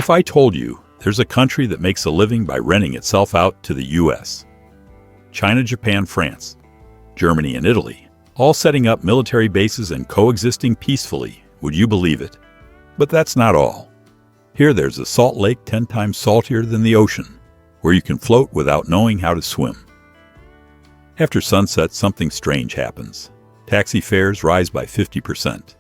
If I told you there's a country that makes a living by renting itself out to the US, China, Japan, France, Germany, and Italy, all setting up military bases and coexisting peacefully, would you believe it? But that's not all. Here there's a salt lake 10 times saltier than the ocean, where you can float without knowing how to swim. After sunset, something strange happens. Taxi fares rise by 50%.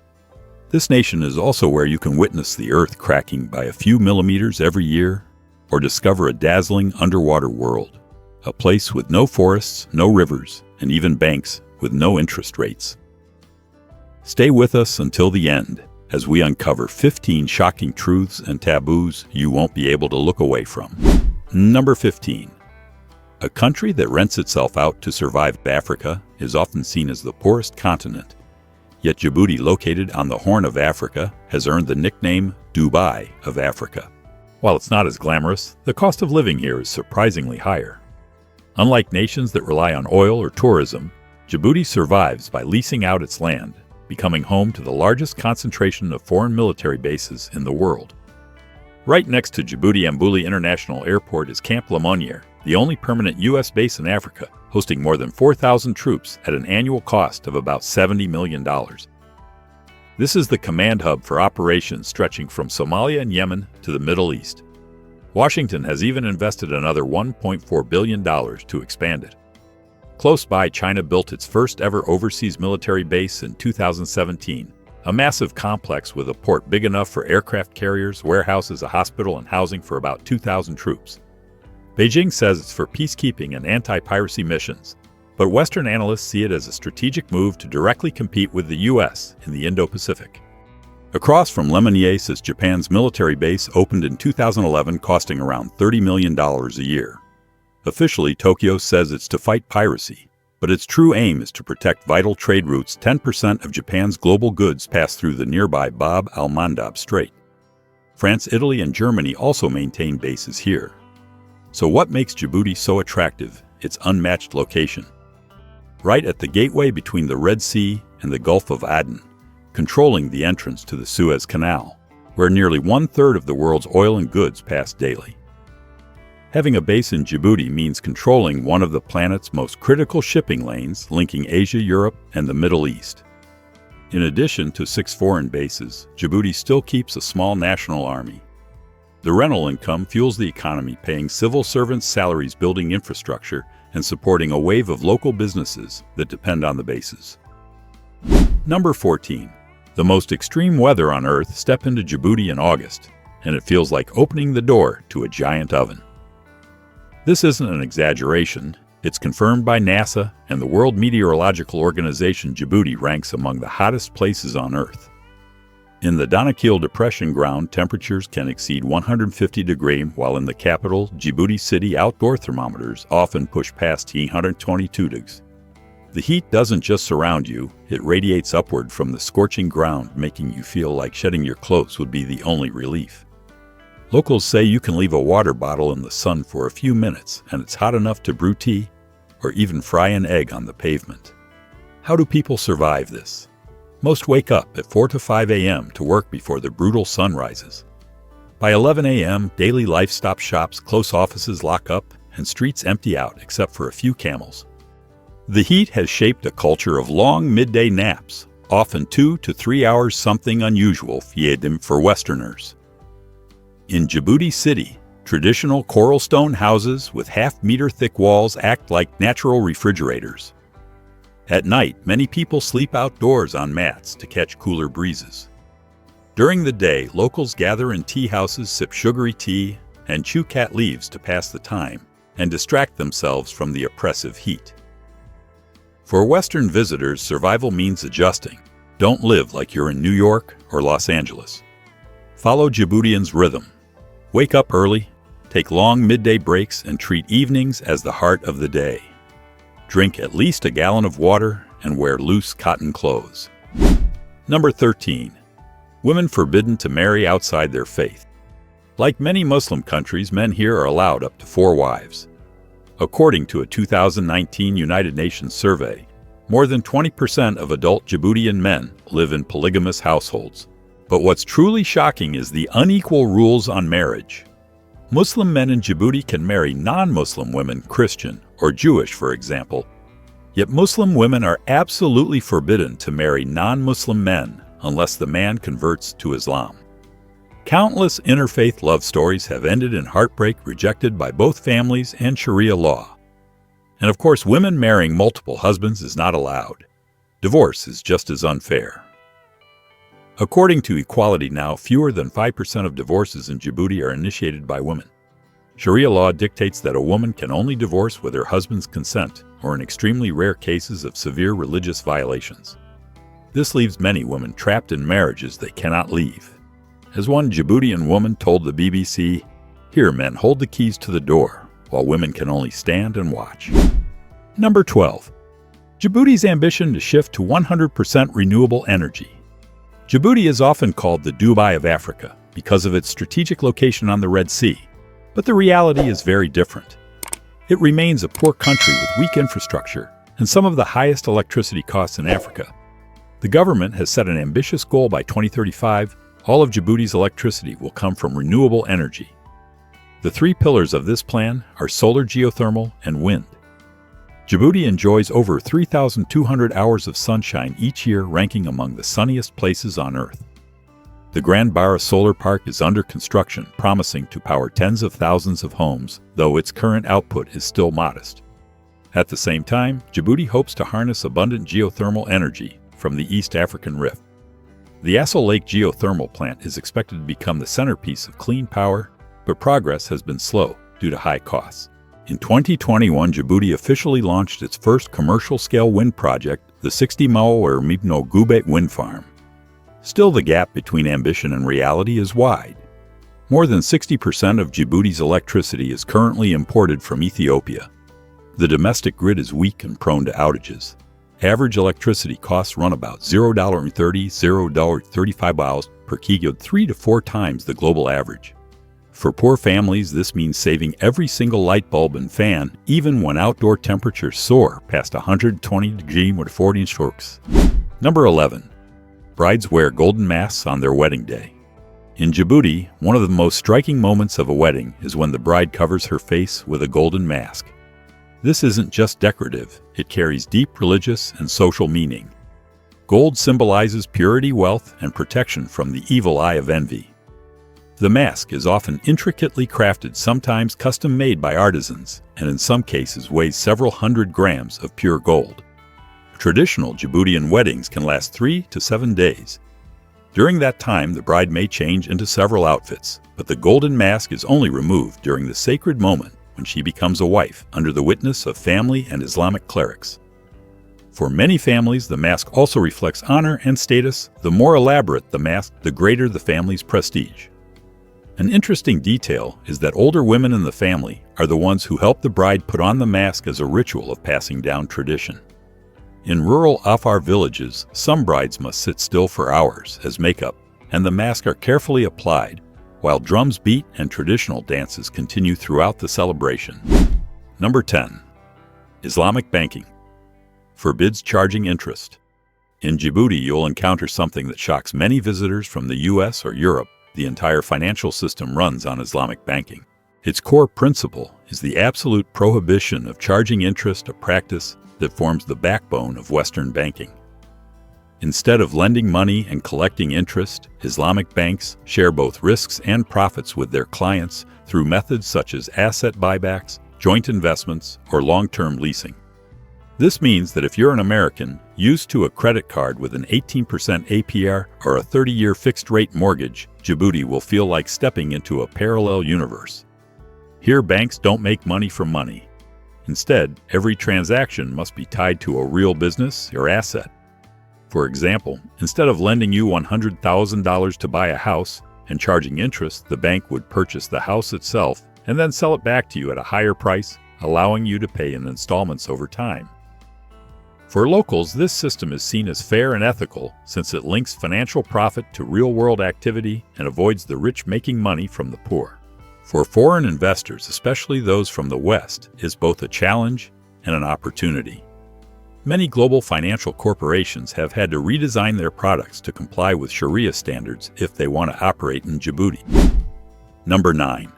This nation is also where you can witness the earth cracking by a few millimeters every year, or discover a dazzling underwater world, a place with no forests, no rivers, and even banks with no interest rates. Stay with us until the end, as we uncover 15 shocking truths and taboos you won't be able to look away from. Number 15. A country that rents itself out to survive Africa is often seen as the poorest continent. Yet Djibouti, located on the Horn of Africa, has earned the nickname Dubai of Africa. While it's not as glamorous, the cost of living here is surprisingly higher. Unlike nations that rely on oil or tourism, Djibouti survives by leasing out its land, becoming home to the largest concentration of foreign military bases in the world. Right next to Djibouti Mbuli International Airport is Camp Lemonnier, the only permanent U.S. base in Africa, hosting more than 4,000 troops at an annual cost of about $70 million. This is the command hub for operations stretching from Somalia and Yemen to the Middle East. Washington has even invested another $1.4 billion to expand it. Close by, China built its first ever overseas military base in 2017, a massive complex with a port big enough for aircraft carriers, warehouses, a hospital, and housing for about 2,000 troops. Beijing says it's for peacekeeping and anti-piracy missions, but Western analysts see it as a strategic move to directly compete with the U.S. in the Indo-Pacific. Across from Lemonnier sits Japan's military base, opened in 2011, costing around $30 million a year. Officially, Tokyo says it's to fight piracy, but its true aim is to protect vital trade routes. 10% of Japan's global goods pass through the nearby Bab al-Mandab Strait. France, Italy, and Germany also maintain bases here. So what makes Djibouti so attractive? Its unmatched location. Right at the gateway between the Red Sea and the Gulf of Aden, controlling the entrance to the Suez Canal, where nearly 1/3 of the world's oil and goods pass daily. Having a base in Djibouti means controlling one of the planet's most critical shipping lanes linking Asia, Europe, and the Middle East. In addition to 6 foreign bases, Djibouti still keeps a small national army. The rental income fuels the economy, paying civil servants' salaries, building infrastructure, and supporting a wave of local businesses that depend on the bases. Number 14. The most extreme weather on Earth. Step into Djibouti in August, and it feels like opening the door to a giant oven. This isn't an exaggeration. It's confirmed by NASA and the World Meteorological Organization. Djibouti ranks among the hottest places on Earth. In the Danakil Depression, ground temperatures can exceed 150 degrees, while in the capital, Djibouti City, outdoor thermometers often push past 122 degrees. The heat doesn't just surround you, it radiates upward from the scorching ground, making you feel like shedding your clothes would be the only relief. Locals say you can leave a water bottle in the sun for a few minutes and it's hot enough to brew tea or even fry an egg on the pavement. How do people survive this? Most wake up at 4 to 5 a.m. to work before the brutal sun rises. By 11 a.m., daily life stops, shops close, offices lock up, and streets empty out except for a few camels. The heat has shaped a culture of long midday naps, often 2 to 3 hours, something unusual for Westerners. In Djibouti City, traditional coral stone houses with half-meter-thick walls act like natural refrigerators. At night, many people sleep outdoors on mats to catch cooler breezes. During the day, locals gather in tea houses, sip sugary tea, and chew cat leaves to pass the time and distract themselves from the oppressive heat. For Western visitors, survival means adjusting. Don't live like you're in New York or Los Angeles. Follow Djiboutians' rhythm. Wake up early, take long midday breaks, and treat evenings as the heart of the day. Drink at least a gallon of water and wear loose cotton clothes. Number 13. Women forbidden to marry outside their faith. Like many Muslim countries, men here are allowed up to 4 wives. According to a 2019 United Nations survey, more than 20% of adult Djiboutian men live in polygamous households. But what's truly shocking is the unequal rules on marriage. Muslim men in Djibouti can marry non-Muslim women, Christian or Jewish, for example. Yet Muslim women are absolutely forbidden to marry non-Muslim men unless the man converts to Islam. Countless interfaith love stories have ended in heartbreak, rejected by both families and Sharia law. And of course, women marrying multiple husbands is not allowed. Divorce is just as unfair. According to Equality Now, fewer than 5% of divorces in Djibouti are initiated by women. Sharia law dictates that a woman can only divorce with her husband's consent or in extremely rare cases of severe religious violations. This leaves many women trapped in marriages they cannot leave. As one Djiboutian woman told the BBC, "Here men hold the keys to the door, while women can only stand and watch." Number 12. Djibouti's ambition to shift to 100% renewable energy. Djibouti is often called the Dubai of Africa because of its strategic location on the Red Sea, but the reality is very different. It remains a poor country with weak infrastructure and some of the highest electricity costs in Africa. The government has set an ambitious goal by 2035. All of Djibouti's electricity will come from renewable energy. The three pillars of this plan are solar, geothermal, and wind. Djibouti enjoys over 3,200 hours of sunshine each year, ranking among the sunniest places on Earth. The Grand Barra Solar Park is under construction, promising to power tens of thousands of homes, though its current output is still modest. At the same time, Djibouti hopes to harness abundant geothermal energy from the East African Rift. The Assal Lake geothermal plant is expected to become the centerpiece of clean power, but progress has been slow due to high costs. In 2021, Djibouti officially launched its first commercial-scale wind project, the 60-Mao or Mibno Gubet wind farm. Still, the gap between ambition and reality is wide. More than 60% of Djibouti's electricity is currently imported from Ethiopia. The domestic grid is weak and prone to outages. Average electricity costs run about $0.35 per kilowatt, 3 to 4 times the global average. For poor families, this means saving every single light bulb and fan, even when outdoor temperatures soar past 120 degrees with 40 strokes. Number 11. Brides wear golden masks on their wedding day. In Djibouti, one of the most striking moments of a wedding is when the bride covers her face with a golden mask. This isn't just decorative, it carries deep religious and social meaning. Gold symbolizes purity, wealth, and protection from the evil eye of envy. The mask is often intricately crafted, sometimes custom-made by artisans, and in some cases weighs several hundred grams of pure gold. Traditional Djiboutian weddings can last 3 to 7 days. During that time, the bride may change into several outfits, but the golden mask is only removed during the sacred moment when she becomes a wife under the witness of family and Islamic clerics. For many families, the mask also reflects honor and status. The more elaborate the mask, the greater the family's prestige. An interesting detail is that older women in the family are the ones who help the bride put on the mask as a ritual of passing down tradition. In rural Afar villages, some brides must sit still for hours as makeup and the mask are carefully applied, while drums beat and traditional dances continue throughout the celebration. Number 10. Islamic banking forbids charging interest. In Djibouti, you'll encounter something that shocks many visitors from the US or Europe. The entire financial system runs on Islamic banking. Its core principle is the absolute prohibition of charging interest, a practice that forms the backbone of Western banking. Instead of lending money and collecting interest, Islamic banks share both risks and profits with their clients through methods such as asset buybacks, joint investments, or long-term leasing. This means that if you're an American used to a credit card with an 18% APR or a 30-year fixed-rate mortgage, Djibouti will feel like stepping into a parallel universe. Here, banks don't make money from money. Instead, every transaction must be tied to a real business or asset. For example, instead of lending you $100,000 to buy a house and charging interest, the bank would purchase the house itself and then sell it back to you at a higher price, allowing you to pay in installments over time. For locals, this system is seen as fair and ethical since it links financial profit to real-world activity and avoids the rich making money from the poor. For foreign investors, especially those from the West, it's both a challenge and an opportunity. Many global financial corporations have had to redesign their products to comply with Sharia standards if they want to operate in Djibouti. Number 9.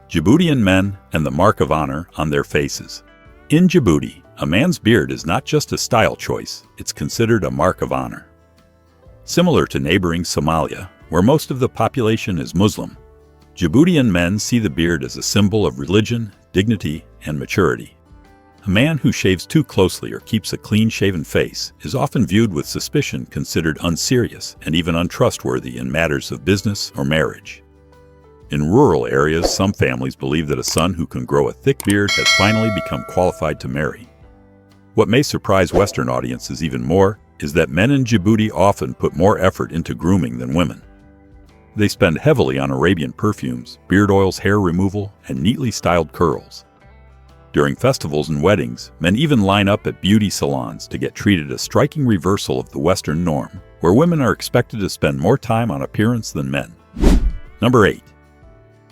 Djiboutian men and the mark of honor on their faces. In Djibouti, a man's beard is not just a style choice, it's considered a mark of honor. Similar to neighboring Somalia, where most of the population is Muslim, Djiboutian men see the beard as a symbol of religion, dignity, and maturity. A man who shaves too closely or keeps a clean-shaven face is often viewed with suspicion, considered unserious, and even untrustworthy in matters of business or marriage. In rural areas, some families believe that a son who can grow a thick beard has finally become qualified to marry. What may surprise Western audiences even more is that men in Djibouti often put more effort into grooming than women. They spend heavily on Arabian perfumes, beard oils, hair removal, and neatly styled curls. During festivals and weddings, men even line up at beauty salons to get treated, a striking reversal of the Western norm, where women are expected to spend more time on appearance than men. Number 8.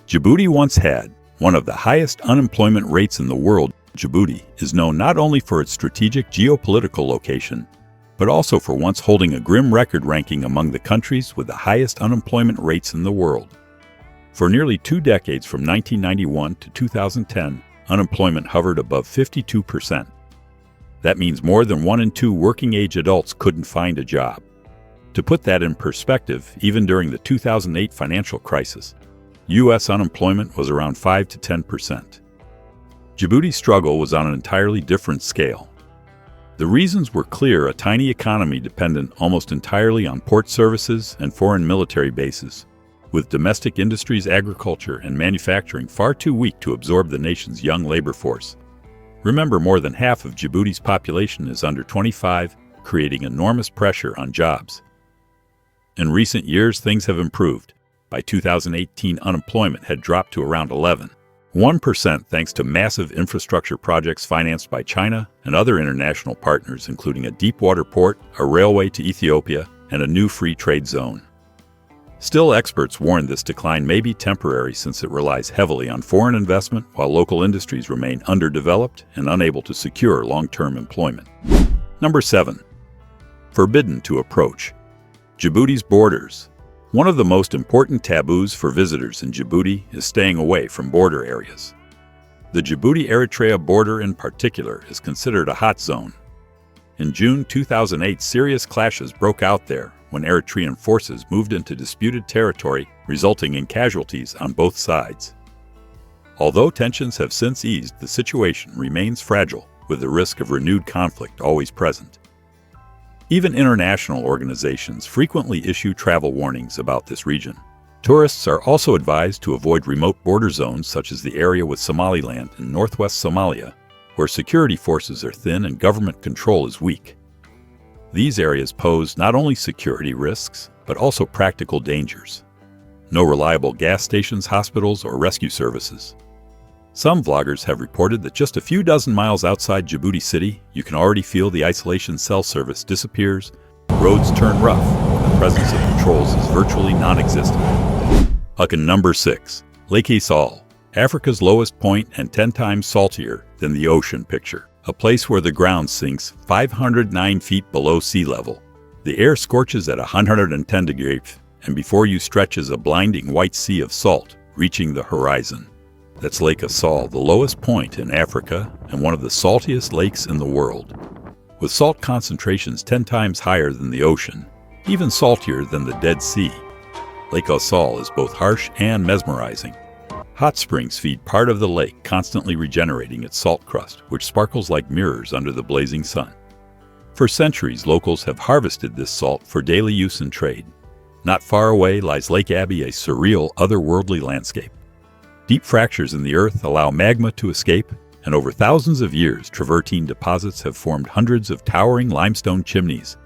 Djibouti once had one of the highest unemployment rates in the world. Djibouti is known not only for its strategic geopolitical location, but also for once holding a grim record ranking among the countries with the highest unemployment rates in the world. For nearly 2 decades, from 1991 to 2010, unemployment hovered above 52%. That means more than 1 in 2 working-age adults couldn't find a job. To put that in perspective, even during the 2008 financial crisis, U.S. unemployment was around 5 to 10%. Djibouti's struggle was on an entirely different scale. The reasons were clear: a tiny economy dependent almost entirely on port services and foreign military bases, with domestic industries, agriculture, and manufacturing far too weak to absorb the nation's young labor force. Remember, more than half of Djibouti's population is under 25, creating enormous pressure on jobs. In recent years, things have improved. By 2018, unemployment had dropped to around 11.1% thanks to massive infrastructure projects financed by China and other international partners, including a deep-water port, a railway to Ethiopia, and a new free trade zone. Still, experts warn this decline may be temporary since it relies heavily on foreign investment, while local industries remain underdeveloped and unable to secure long-term employment. Number 7. Forbidden to approach. Djibouti's borders. One of the most important taboos for visitors in Djibouti is staying away from border areas. The Djibouti-Eritrea border in particular is considered a hot zone. In June 2008, serious clashes broke out there when Eritrean forces moved into disputed territory, resulting in casualties on both sides. Although tensions have since eased, the situation remains fragile, with the risk of renewed conflict always present. Even international organizations frequently issue travel warnings about this region. Tourists are also advised to avoid remote border zones such as the area with Somaliland in northwest Somalia, where security forces are thin and government control is weak. These areas pose not only security risks, but also practical dangers. No reliable gas stations, hospitals, or rescue services. Some vloggers have reported that just a few dozen miles outside Djibouti City, you can already feel the isolation cell service disappears, roads turn rough, and the presence of patrols is virtually non-existent. Number 6. Lake Assal, Africa's lowest point and 10 times saltier than the ocean. Picture a place where the ground sinks 509 feet below sea level. The air scorches at 110 degrees, and before you stretches a blinding white sea of salt, reaching the horizon. That's Lake Assal, the lowest point in Africa and one of the saltiest lakes in the world. With salt concentrations 10 times higher than the ocean, even saltier than the Dead Sea, Lake Assal is both harsh and mesmerizing. Hot springs feed part of the lake, constantly regenerating its salt crust, which sparkles like mirrors under the blazing sun. For centuries, locals have harvested this salt for daily use and trade. Not far away lies Lake Abbey, a surreal, otherworldly landscape. Deep fractures in the earth allow magma to escape, and over thousands of years, travertine deposits have formed hundreds of towering limestone chimneys,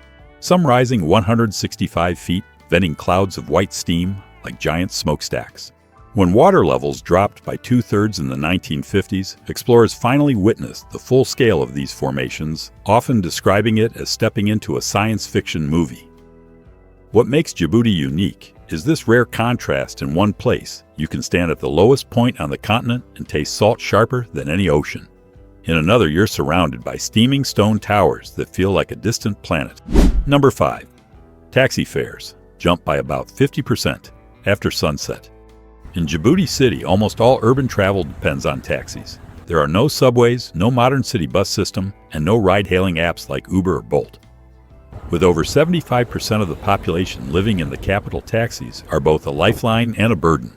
some rising 165 feet, venting clouds of white steam like giant smokestacks. When water levels dropped by 2/3 in the 1950s, explorers finally witnessed the full scale of these formations, often describing it as stepping into a science fiction movie. What makes Djibouti unique is this rare contrast. In one place, you can stand at the lowest point on the continent and taste salt sharper than any ocean. In another, you're surrounded by steaming stone towers that feel like a distant planet. Number 5. Taxi fares jump by about 50% after sunset. In Djibouti City, almost all urban travel depends on taxis. There are no subways, no modern city bus system, and no ride-hailing apps like Uber or Bolt. With over 75% of the population living in the capital, taxis are both a lifeline and a burden.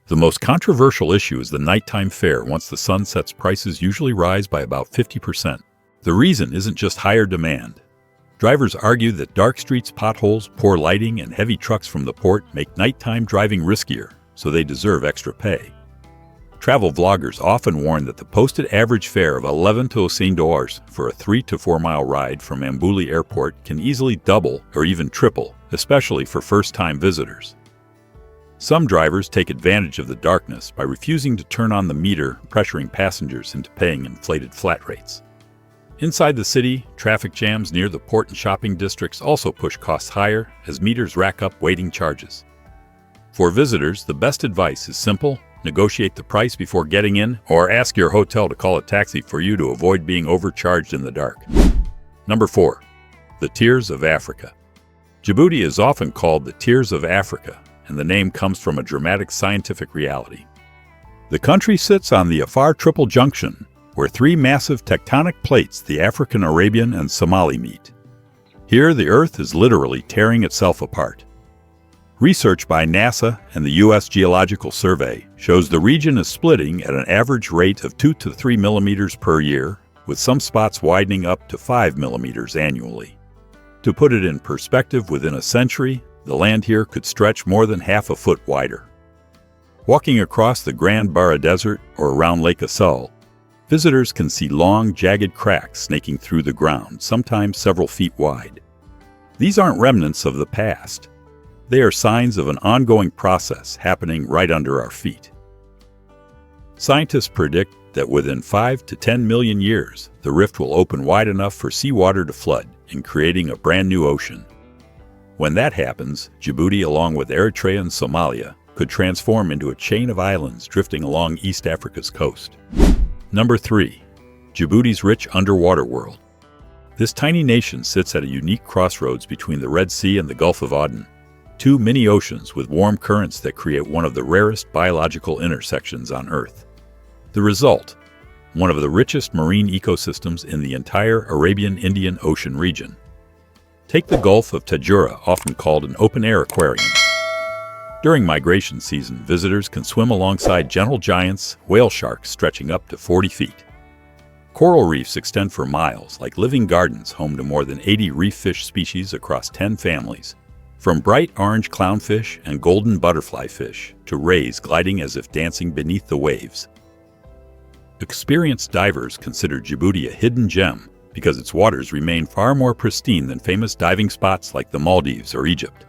The most controversial issue is the nighttime fare. Once the sun sets, prices usually rise by about 50%. The reason isn't just higher demand. Drivers argue that dark streets, potholes, poor lighting, and heavy trucks from the port make nighttime driving riskier, so they deserve extra pay. Travel vloggers often warn that the posted average fare of $11 for a 3 to 4 mile ride from Mbuli Airport can easily double or even triple, especially for first-time visitors. Some drivers take advantage of the darkness by refusing to turn on the meter, pressuring passengers into paying inflated flat rates. Inside the city, traffic jams near the port and shopping districts also push costs higher as meters rack up waiting charges. For visitors, the best advice is simple: negotiate the price before getting in, or ask your hotel to call a taxi for you to avoid being overcharged in the dark. Number 4. The Tears of Africa. Djibouti is often called the Tears of Africa, and the name comes from a dramatic scientific reality. The country sits on the Afar Triple Junction, where 3 massive tectonic plates, the African, Arabian, and Somali, meet. Here, the Earth is literally tearing itself apart. Research by NASA and the U.S. Geological Survey shows the region is splitting at an average rate of 2 to 3 millimeters per year, with some spots widening up to 5 millimeters annually. To put it in perspective, within a century, the land here could stretch more than half a foot wider. Walking across the Grand Barra Desert or around Lake Assal, visitors can see long, jagged cracks snaking through the ground, sometimes several feet wide. These aren't remnants of the past. They are signs of an ongoing process happening right under our feet. Scientists predict that within 5 to 10 million years, the rift will open wide enough for seawater to flood, in creating a brand new ocean. When that happens, Djibouti, along with Eritrea and Somalia, could transform into a chain of islands drifting along East Africa's coast. Number 3. Djibouti's rich underwater world. This tiny nation sits at a unique crossroads between the Red Sea and the Gulf of Aden, 2 mini-oceans with warm currents that create one of the rarest biological intersections on Earth. The result: one of the richest marine ecosystems in the entire Arabian Indian Ocean region. Take the Gulf of Tajura, often called an open-air aquarium. During migration season, visitors can swim alongside gentle giants, whale sharks stretching up to 40 feet. Coral reefs extend for miles, like living gardens home to more than 80 reef fish species across 10 families. From bright orange clownfish and golden butterfly fish to rays gliding as if dancing beneath the waves. Experienced divers consider Djibouti a hidden gem because its waters remain far more pristine than famous diving spots like the Maldives or Egypt.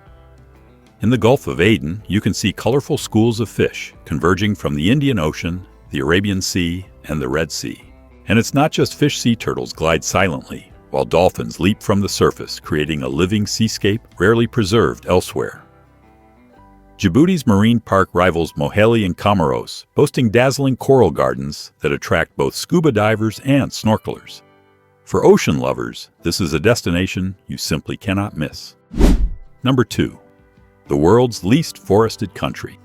In the Gulf of Aden, you can see colorful schools of fish converging from the Indian Ocean, the Arabian Sea, and the Red Sea. And it's not just fish. Sea turtles glide silently, while dolphins leap from the surface, creating a living seascape rarely preserved elsewhere. Djibouti's marine park rivals Moheli and Comoros, boasting dazzling coral gardens that attract both scuba divers and snorkelers. For ocean lovers, this is a destination you simply cannot miss. Number 2. The world's least forested country.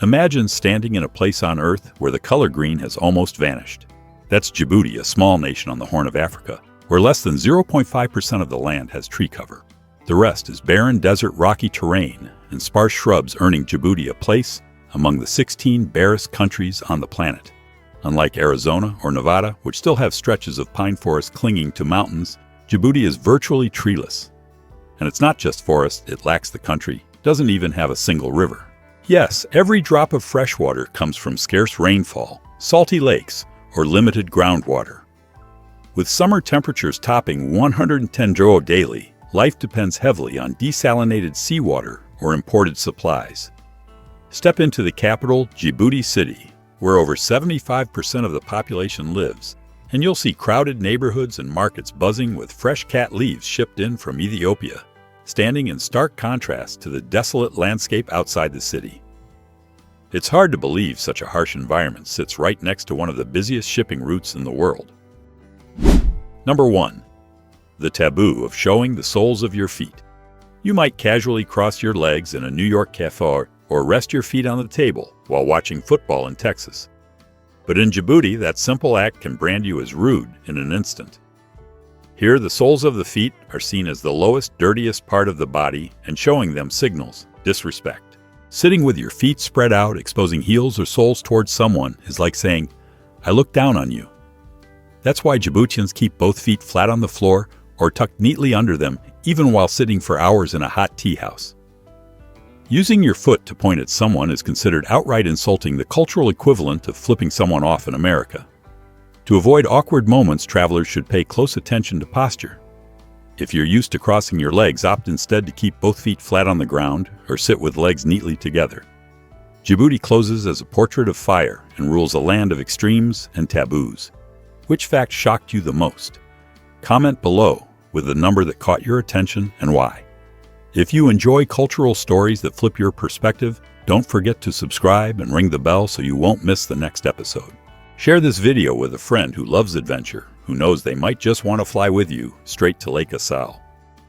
Imagine standing in a place on Earth where the color green has almost vanished. That's Djibouti, a small nation on the Horn of Africa, where less than 0.5% of the land has tree cover. The rest is barren desert rocky terrain and sparse shrubs, earning Djibouti a place among the 16 barest countries on the planet. Unlike Arizona or Nevada, which still have stretches of pine forest clinging to mountains, Djibouti is virtually treeless. And it's not just forest, it lacks the country, doesn't even have a single river. Yes, every drop of fresh water comes from scarce rainfall, salty lakes, or limited groundwater. With summer temperatures topping 110 degrees daily, life depends heavily on desalinated seawater or imported supplies. Step into the capital, Djibouti City, where over 75% of the population lives, and you'll see crowded neighborhoods and markets buzzing with fresh cat leaves shipped in from Ethiopia, standing in stark contrast to the desolate landscape outside the city. It's hard to believe such a harsh environment sits right next to one of the busiest shipping routes in the world. Number 1. The taboo of showing the soles of your feet. You might casually cross your legs in a New York cafe or rest your feet on the table while watching football in Texas. But in Djibouti, that simple act can brand you as rude in an instant. Here, the soles of the feet are seen as the lowest, dirtiest part of the body, and showing them signals disrespect. Sitting with your feet spread out, exposing heels or soles towards someone is like saying, "I look down on you." That's why Djiboutians keep both feet flat on the floor or tucked neatly under them, even while sitting for hours in a hot tea house. Using your foot to point at someone is considered outright insulting, the cultural equivalent of flipping someone off in America. To avoid awkward moments, travelers should pay close attention to posture. If you're used to crossing your legs, opt instead to keep both feet flat on the ground or sit with legs neatly together. Djibouti closes as a portrait of fire and rules a land of extremes and taboos. Which fact shocked you the most? Comment below with the number that caught your attention and why. If you enjoy cultural stories that flip your perspective, don't forget to subscribe and ring the bell so you won't miss the next episode. Share this video with a friend who loves adventure, who knows they might just want to fly with you straight to Lake Assal.